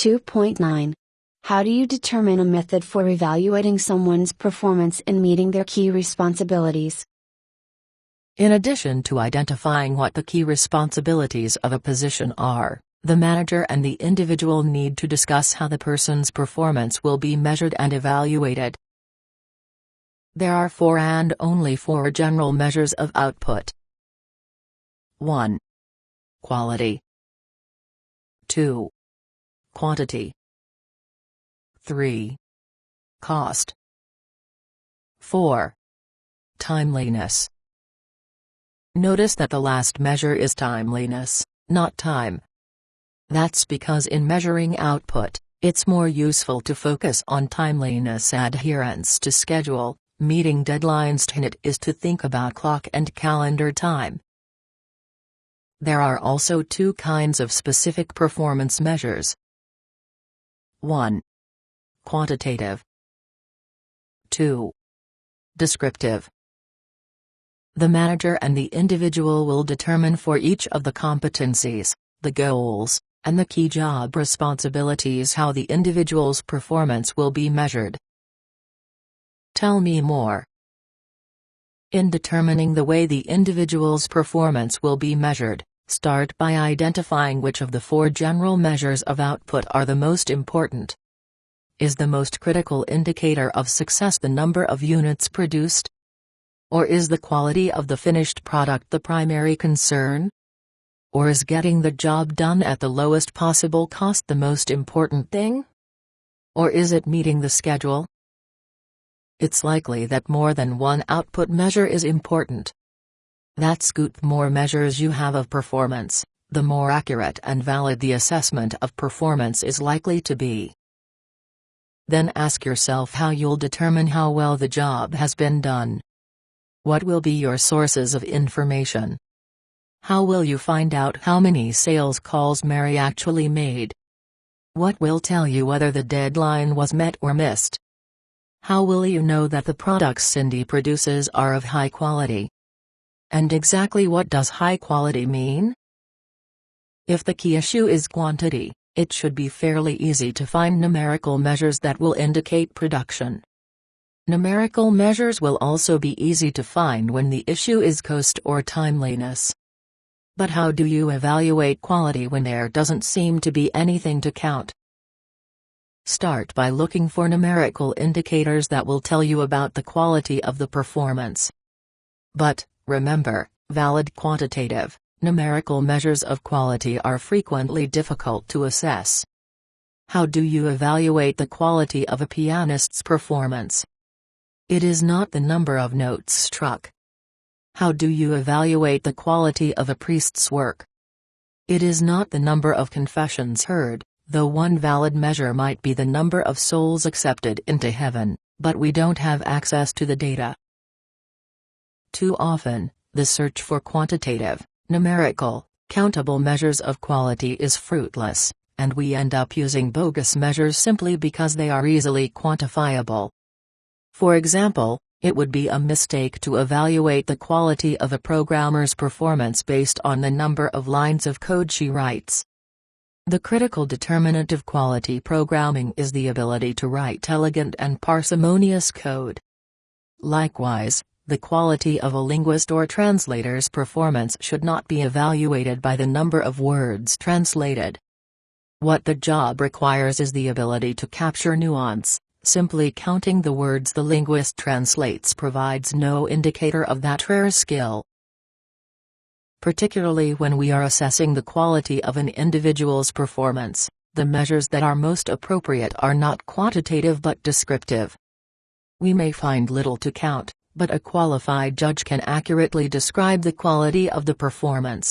2.9. How do you determine a method for evaluating someone's performance in meeting their key responsibilities? In addition to identifying what the key responsibilities of a position are, the manager and the individual need to discuss how the person's performance will be measured and evaluated. There are 4 and only 4 general measures of output. 1. Quality. 2. Quantity. 3. Cost. 4. Timeliness. Notice that the last measure is timeliness, not time. That's because in measuring output, it's more useful to focus on timeliness, adherence to schedule, meeting deadlines, than it is to think about clock and calendar time. There are also 2 kinds of specific performance measures. 1. Quantitative. 2. Descriptive. The manager and the individual will determine for each of the competencies, the goals, and the key job responsibilities how the individual's performance will be measured. Tell me more. In determining the way the individual's performance will be measured, start by identifying which of the 4 general measures of output are the most important. Is the most critical indicator of success the number of units produced? Or is the quality of the finished product the primary concern? Or is getting the job done at the lowest possible cost the most important thing? Or is it meeting the schedule? It's likely that more than one output measure is important. That's good. The more measures you have of performance, the more accurate and valid the assessment of performance is likely to be. Then ask yourself how you'll determine how well the job has been done. What will be your sources of information? How will you find out how many sales calls Mary actually made? What will tell you whether the deadline was met or missed? How will you know that the products Cindy produces are of high quality? And exactly what does high quality mean? If the key issue is quantity, it should be fairly easy to find numerical measures that will indicate production. Numerical measures will also be easy to find when the issue is cost or timeliness. But how do you evaluate quality when there doesn't seem to be anything to count? Start by looking for numerical indicators that will tell you about the quality of the performance. But, remember, valid quantitative, numerical measures of quality are frequently difficult to assess. How do you evaluate the quality of a pianist's performance? It is not the number of notes struck. How do you evaluate the quality of a priest's work? It is not the number of confessions heard, though one valid measure might be the number of souls accepted into heaven, but we don't have access to the data. Too often, the search for quantitative, numerical, countable measures of quality is fruitless, and we end up using bogus measures simply because they are easily quantifiable. For example, it would be a mistake to evaluate the quality of a programmer's performance based on the number of lines of code she writes. The critical determinant of quality programming is the ability to write elegant and parsimonious code. Likewise, the quality of a linguist or translator's performance should not be evaluated by the number of words translated. What the job requires is the ability to capture nuance. Simply counting the words the linguist translates provides no indicator of that rare skill. Particularly when we are assessing the quality of an individual's performance, the measures that are most appropriate are not quantitative but descriptive. We may find little to count, but a qualified judge can accurately describe the quality of the performance,